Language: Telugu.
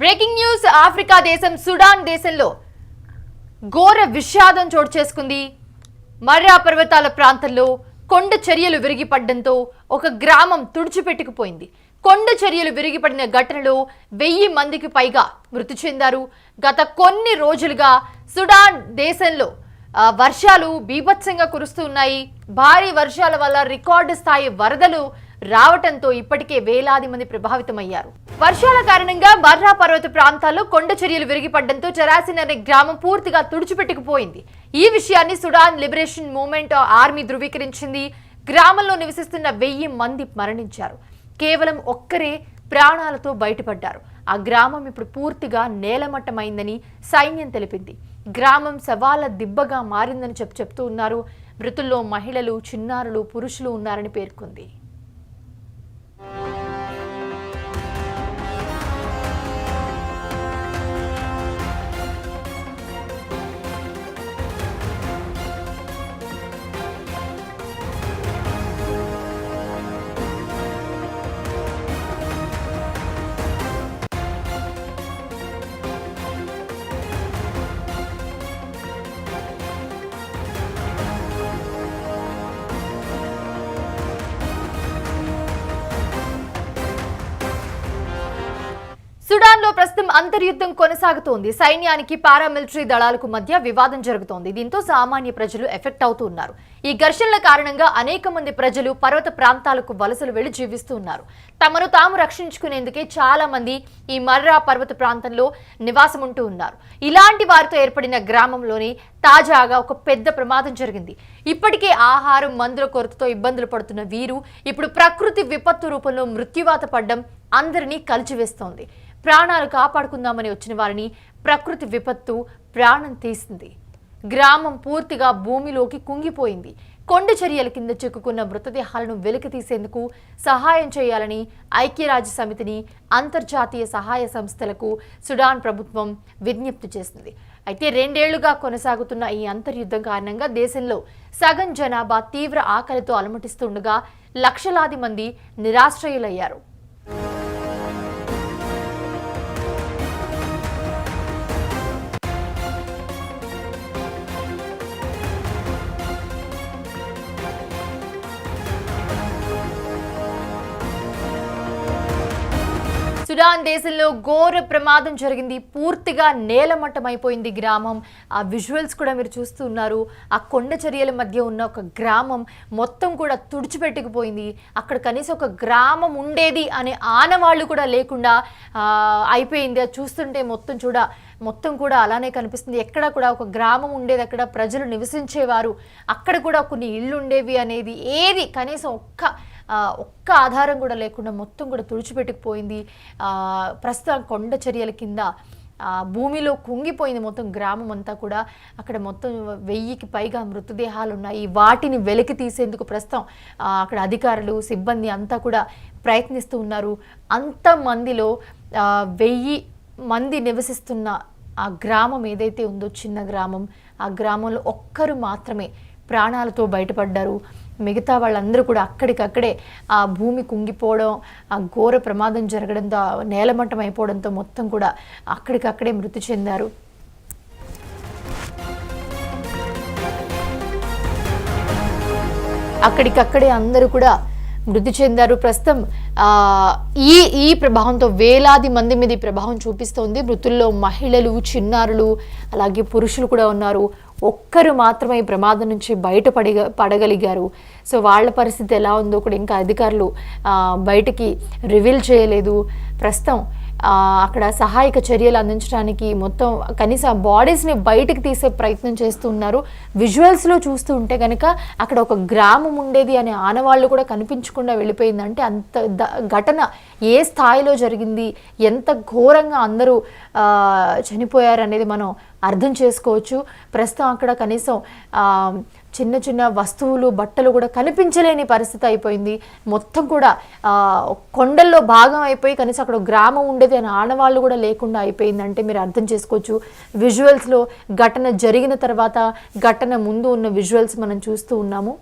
Breaking news. ఆఫ్రికా దేశం సుడాన్ దేశంలో ఘోర విషాదం చోటు చేసుకుంది. మర్రా పర్వతాల ప్రాంతంలో కొండ చర్యలు విరిగిపడడంతో ఒక గ్రామం తుడిచిపెట్టుకుపోయింది. కొండ చర్యలు విరిగిపడిన ఘటనలో 1000 మందికి పైగా మృతి చెందారు. గత కొన్ని రోజులుగా సుడాన్ దేశంలో వర్షాలు బీభత్సంగా కురుస్తున్నాయి. భారీ వర్షాల వల్ల రికార్డు స్థాయి వరదలు రావటంతో ఇప్పటికే వేలాది మంది ప్రభావితమయ్యారు. వర్షాల కారణంగా మర్రా పర్వత ప్రాంతాల్లో కొండ చర్యలు విరిగిపడడంతో చరాసిన్ అనే గ్రామం పూర్తిగా తుడిచిపెట్టుకుపోయింది. ఈ విషయాన్ని సుడాన్ లిబరేషన్ మూవ్మెంట్ ఆర్మీ ధృవీకరించింది. గ్రామంలో నివసిస్తున్న 1000 మంది మరణించారు. కేవలం ఒక్కరే ప్రాణాలతో బయటపడ్డారు. ఆ గ్రామం ఇప్పుడు పూర్తిగా నేలమట్టమైందని సైన్యం తెలిపింది. గ్రామం సవాల దిబ్బగా మారిందని చెప్తూ ఉన్నారు. మృతుల్లో మహిళలు, చిన్నారులు, పురుషులు ఉన్నారని పేర్కొంది. సుడాన్ లో ప్రస్తుతం అంతర్యుద్ధం కొనసాగుతోంది. సైన్యానికి పారామిలిటరీ దళాలకు మధ్య వివాదం జరుగుతోంది. దీంతో సామాన్య ప్రజలు ఎఫెక్ట్ అవుతూ ఉన్నారు. ఈ ఘర్షణల కారణంగా అనేక మంది ప్రజలు పర్వత ప్రాంతాలకు వలసలు వెళ్లి జీవిస్తూ ఉన్నారు. తమను తాము రక్షించుకునేందుకే చాలా మంది ఈ మర్రా పర్వత ప్రాంతంలో నివాసం ఉంటూ ఉన్నారు. ఇలాంటి వారితో ఏర్పడిన గ్రామంలోని తాజాగా ఒక పెద్ద ప్రమాదం జరిగింది. ఇప్పటికే ఆహారం, మందుల కొరతతో ఇబ్బందులు పడుతున్న వీరు ఇప్పుడు ప్రకృతి విపత్తు రూపంలో మృత్యువాత పడ్డం అందరినీ కలిచివేస్తోంది. ప్రాణాలు కాపాడుకుందామని వచ్చిన వారిని ప్రకృతి విపత్తు ప్రాణం తీసింది. గ్రామం పూర్తిగా భూమిలోకి కుంగిపోయింది. కొండ చర్యల కింద చిక్కుకున్న మృతదేహాలను వెలికి తీసేందుకు సహాయం చేయాలని ఐక్యరాజ్య సమితిని, అంతర్జాతీయ సహాయ సంస్థలకు సుడాన్ ప్రభుత్వం విజ్ఞప్తి చేసింది. అయితే 2 ఏళ్లుగా కొనసాగుతున్న ఈ అంతర్యుద్ధం కారణంగా దేశంలో సగం జనాభా తీవ్ర ఆకలితో అలమటిస్తుండగా లక్షలాది మంది నిరాశ్రయులయ్యారు. సుడాన్ దేశంలో ఘోర ప్రమాదం జరిగింది. పూర్తిగా నేలమట్టం అయిపోయింది గ్రామం. ఆ విజువల్స్ కూడా మీరు చూస్తూ ఉన్నారు. ఆ కొండ చర్యల మధ్య ఉన్న ఒక గ్రామం మొత్తం కూడా తుడిచిపెట్టుకుపోయింది. అక్కడ కనీసం ఒక గ్రామం ఉండేది అనే ఆనవాళ్ళు కూడా లేకుండా అయిపోయింది. అది చూస్తుంటే మొత్తం కూడా అలానే కనిపిస్తుంది. ఎక్కడ కూడా ఒక గ్రామం ఉండేది, అక్కడ ప్రజలు నివసించేవారు, అక్కడ కూడా కొన్ని ఇళ్ళు ఉండేవి అనేది ఏది కనీసం ఒక్క ఆధారం కూడా లేకుండా మొత్తం కూడా తుడిచిపెట్టుకుపోయింది. ప్రస్తుతం కొండ చర్యల కింద భూమిలో కుంగిపోయింది మొత్తం గ్రామం అంతా కూడా. అక్కడ మొత్తం 1000కి పైగా మృతదేహాలు ఉన్నాయి. వాటిని వెలికి తీసేందుకు ప్రస్తుతం అక్కడ అధికారులు, సిబ్బంది అంతా కూడా ప్రయత్నిస్తూ ఉన్నారు. అంతమందిలో 1000 మంది నివసిస్తున్న ఆ గ్రామం ఏదైతే ఉందో, చిన్న గ్రామం, ఆ గ్రామంలో ఒక్కరు మాత్రమే ప్రాణాలతో బయటపడ్డారు. మిగతా వాళ్ళందరూ కూడా అక్కడికక్కడే ఆ భూమి కుంగిపోవడం, ఆ ఘోర ప్రమాదం జరగడంతో, నేలమట్టం అయిపోవడంతో మొత్తం కూడా అక్కడికక్కడే మృతి చెందారు. అక్కడికక్కడే అందరూ కూడా మృతి చెందారు. ప్రస్తుతం ఈ ప్రభావంతో వేలాది మంది మీద ఈ ప్రభావం చూపిస్తోంది. మృతుల్లో మహిళలు, చిన్నారులు, అలాగే పురుషులు కూడా ఉన్నారు. ఒక్కరు మాత్రమే ఈ ప్రమాదం నుంచి పడగలిగారు. సో వాళ్ళ పరిస్థితి ఎలా ఉందో కూడా ఇంకా అధికారులు బయటికి రివీల్ చేయలేదు. ప్రస్తుతం అక్కడ సహాయక చర్యలు అందించడానికి మొత్తం కనీసం బాడీస్ని బయటకు తీసే ప్రయత్నం చేస్తున్నారు. విజువల్స్లో చూస్తూ ఉంటే కనుక అక్కడ ఒక గ్రామం ఉండేది అనే ఆనవాళ్ళు కూడా కనిపించకుండా వెళ్ళిపోయిందంటే అంత ఘటన ఏ స్థాయిలో జరిగింది, ఎంత ఘోరంగా అందరూ చనిపోయారు అనేది మనం అర్థం చేసుకోవచ్చు. ప్రస్తుతం అక్కడ కనీసం చిన్న చిన్న వస్తువులు, బట్టలు కూడా కనిపించలేని పరిస్థితి అయిపోయింది. మొత్తం కూడా కొండల్లో భాగం అయిపోయి కనీసం అక్కడ గ్రామం ఉండేది అని ఆనవాళ్ళు కూడా లేకుండా అయిపోయిందంటే మీరు అర్థం చేసుకోవచ్చు. విజువల్స్లో ఘటన జరిగిన తర్వాత, ఘటన ముందు ఉన్న విజువల్స్ మనం చూస్తూ ఉన్నాము.